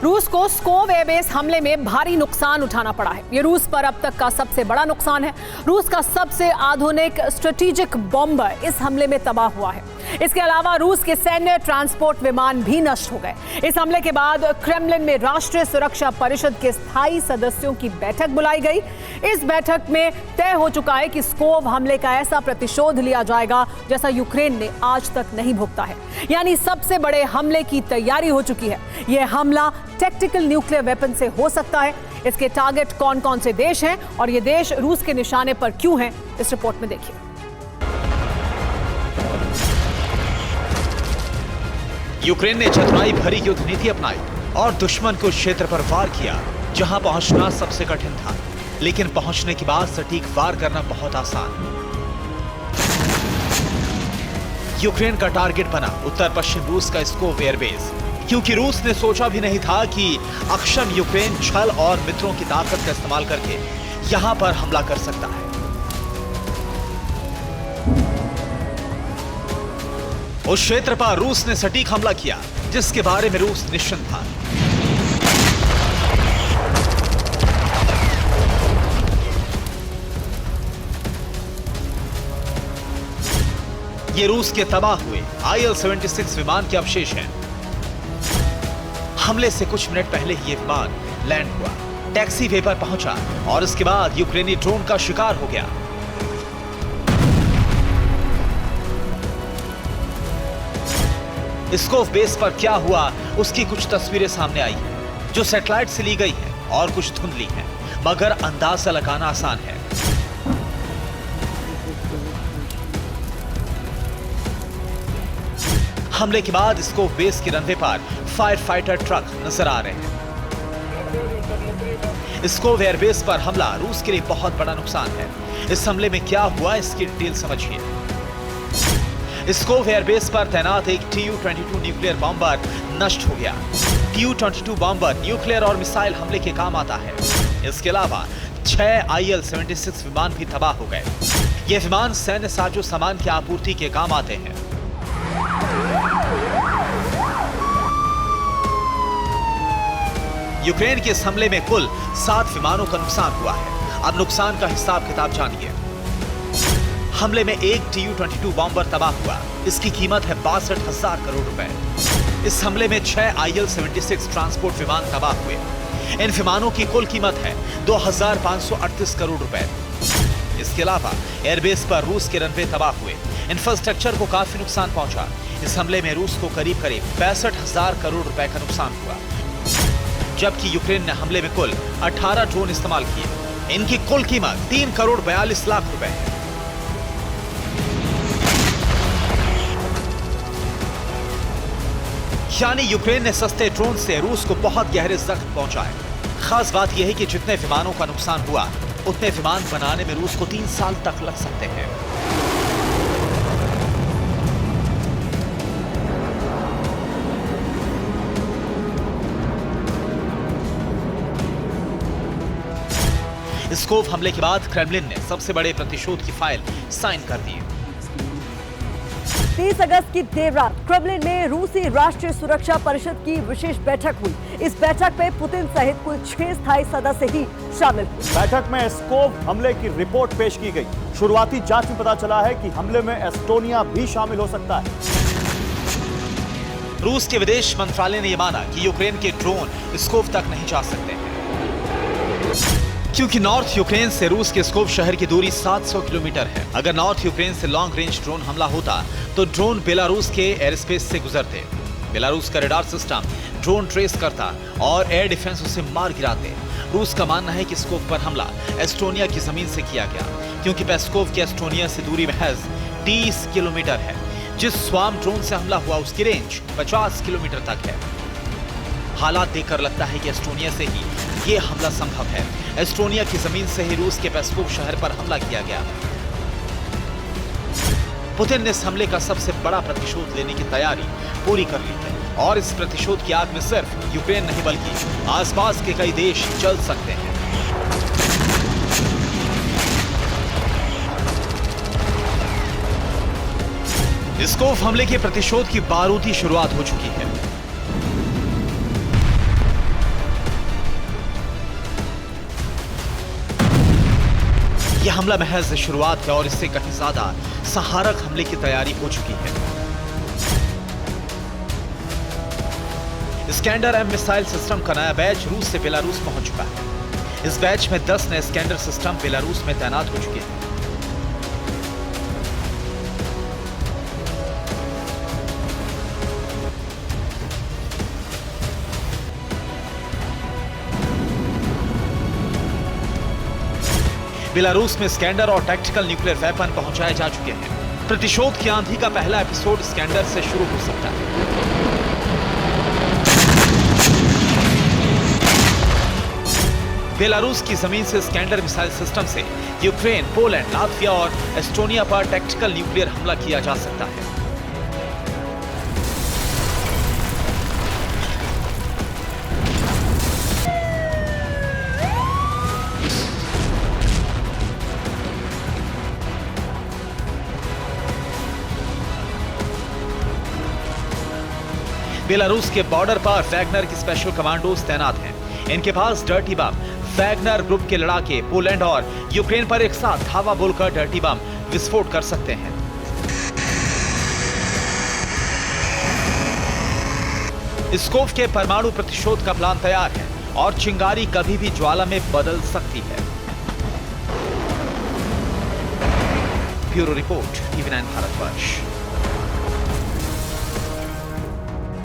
रूस को स्कोव एयरबेस हमले में भारी नुकसान उठाना पड़ा है। ये रूस पर अब तक का सबसे बड़ा नुकसान है। रूस का सबसे आधुनिक स्ट्रेटेजिक बॉम्बर इस हमले में तबाह हुआ है। इसके अलावा रूस के सैन्य ट्रांसपोर्ट विमान भी नष्ट हो गए। इस हमले के बाद क्रेमलिन में राष्ट्रीय सुरक्षा परिषद के स्थायी सदस्यों की बैठक बुलाई गई। इस बैठक में तय हो चुका है कि स्कोव हमले का ऐसा प्रतिशोध लिया जाएगा जैसा यूक्रेन ने आज तक नहीं भुगता है। यानी सबसे बड़े हमले की तैयारी हो चुकी है। यह हमला टैक्टिकल न्यूक्लियर वेपन से हो सकता है। इसके टारगेट कौन कौन से देश हैं और ये देश रूस के निशाने पर क्यों हैं, इस रिपोर्ट में देखिए। यूक्रेन ने चतुराई भरी युद्ध नीति अपनाई और दुश्मन को क्षेत्र पर वार किया जहां पहुंचना सबसे कठिन था, लेकिन पहुंचने के बाद सटीक वार करना बहुत आसान। यूक्रेन का टारगेट बना उत्तर पश्चिम रूस का स्कोव एयरबेस, क्योंकि रूस ने सोचा भी नहीं था कि अक्षम यूक्रेन छल और मित्रों की ताकत का इस्तेमाल करके यहां पर हमला कर सकता है। उस क्षेत्र पर रूस ने सटीक हमला किया जिसके बारे में रूस निश्चिंत था। ये रूस के तबाह हुए IL-76 विमान के अवशेष हैं। हमले से कुछ मिनट पहले ही ये विमान लैंड हुआ, टैक्सी वे पर पहुंचा और इसके बाद यूक्रेनी ड्रोन का शिकार हो गया। स्कोव बेस पर क्या हुआ उसकी कुछ तस्वीरें सामने आई हैं, जो सैटेलाइट से ली गई हैं और कुछ धुंधली हैं, मगर अंदाजा लगाना आसान है। हमले के बाद स्कोव बेस के रनवे पर फायर फाइटर ट्रक नजर आ रहे हैं। स्कोव एयरबेस पर हमला रूस के लिए बहुत बड़ा नुकसान है। इस हमले में क्या हुआ इसकी डिटेल समझिए। स्कोव एयरबेस पर तैनात एक Tu-22 न्यूक्लियर बॉम्बर नष्ट हो गया। Tu-22 बॉम्बर न्यूक्लियर और मिसाइल हमले के काम आता है। इसके अलावा 6 IL-76 विमान भी तबाह हो गए। ये विमान सैन्य साजो सामान की आपूर्ति के काम आते हैं। यूक्रेन के इस हमले में कुल 7 विमानों का नुकसान हुआ है। अब नुकसान का हिसाब किताब जानिए। हमले में एक Tu-22 बॉम्बर तबाह हुआ। इसकी कीमत है 62,000 करोड़ रुपए। इस हमले में 6 IL-76 ट्रांसपोर्ट विमान तबाह हुए। इन विमानों की कुल कीमत है 2,538 करोड़ रुपए। इसके अलावा एयरबेस पर रूस के रनवे तबाह हुए। इंफ्रास्ट्रक्चर को काफी नुकसान पहुंचा। इस हमले में रूस को करीब 65,000 करोड़ रुपए का नुकसान हुआ, जबकि यूक्रेन ने हमले में कुल 18 ड्रोन इस्तेमाल किए। इनकी कुल कीमत 3 करोड़ 42 लाख रुपए है। यानी यूक्रेन ने सस्ते ड्रोन से रूस को बहुत गहरे जख्म पहुंचाए। खास बात यह है कि जितने विमानों का नुकसान हुआ उतने विमान बनाने में रूस को 3 साल तक लग सकते हैं। स्कोव हमले के बाद क्रेमलिन ने सबसे बड़े प्रतिशोध की फाइल साइन कर दी। 30 अगस्त की देर रात क्रेमलिन में रूसी राष्ट्रीय सुरक्षा परिषद की विशेष बैठक हुई। इस बैठक में पुतिन सहित कुल 6 स्थायी सदस्य ही शामिल हुए। बैठक में स्कोव हमले की रिपोर्ट पेश की गई। शुरुआती जांच में पता चला है कि हमले में एस्टोनिया भी शामिल हो सकता है। रूस के विदेश मंत्रालय ने यह माना कि यूक्रेन के ड्रोन स्कोव तक नहीं जा सकते हैं, क्योंकि नॉर्थ यूक्रेन से रूस के स्कोव शहर की दूरी 700 किलोमीटर है। अगर नॉर्थ यूक्रेन से लॉन्ग रेंज ड्रोन हमला होता तो ड्रोन बेलारूस के एयर स्पेस से गुजरते। बेलारूस का रडार सिस्टम ड्रोन ट्रेस करता और एयर डिफेंस उसे मार गिराते। रूस का मानना है कि स्कोव पर हमला एस्टोनिया की जमीन से किया गया, क्योंकि पेस्कोव की एस्टोनिया से दूरी महज 30 किलोमीटर है। जिस स्वाम ड्रोन से हमला हुआ उसकी रेंज 50 किलोमीटर तक है। हालात देखकर लगता है कि एस्टोनिया से ही ये हमला संभव है। एस्टोनिया की जमीन से ही रूस के पेस्कोव शहर पर हमला किया गया। पुतिन ने इस हमले का सबसे बड़ा प्रतिशोध लेने की तैयारी पूरी कर ली है और इस प्रतिशोध की आग में सिर्फ यूक्रेन नहीं बल्कि आसपास के कई देश जल सकते हैं। स्कोव हमले के प्रतिशोध की बारूदी शुरुआत हो चुकी है। यह हमला महज शुरुआत है और इससे कहीं ज्यादा सहारक हमले की तैयारी हो चुकी है। स्कैंडर एम मिसाइल सिस्टम का नया बैच रूस से बेलारूस पहुंच चुका है। इस बैच में 10 नए स्कैंडर सिस्टम बेलारूस में तैनात हो चुके हैं। बेलारूस में स्कैंडर और टैक्टिकल न्यूक्लियर वेपन पहुंचाए जा चुके हैं। प्रतिशोध की आंधी का पहला एपिसोड स्कैंडर से शुरू हो सकता है। बेलारूस की जमीन से स्कैंडर मिसाइल सिस्टम से यूक्रेन, पोलैंड, लातविया और एस्टोनिया पर टैक्टिकल न्यूक्लियर हमला किया जा सकता है। बेलारूस के बॉर्डर पर वैगनर की स्पेशल कमांडोज तैनात हैं। इनके पास डर्टी बम वैगनर ग्रुप के लड़ाके पोलैंड और यूक्रेन पर एक साथ धावा बोलकर डर्टी बम विस्फोट कर सकते हैं। स्कोव के परमाणु प्रतिशोध का प्लान तैयार है और चिंगारी कभी भी ज्वाला में बदल सकती है। Bureau report, TV9 Bharatvarsh.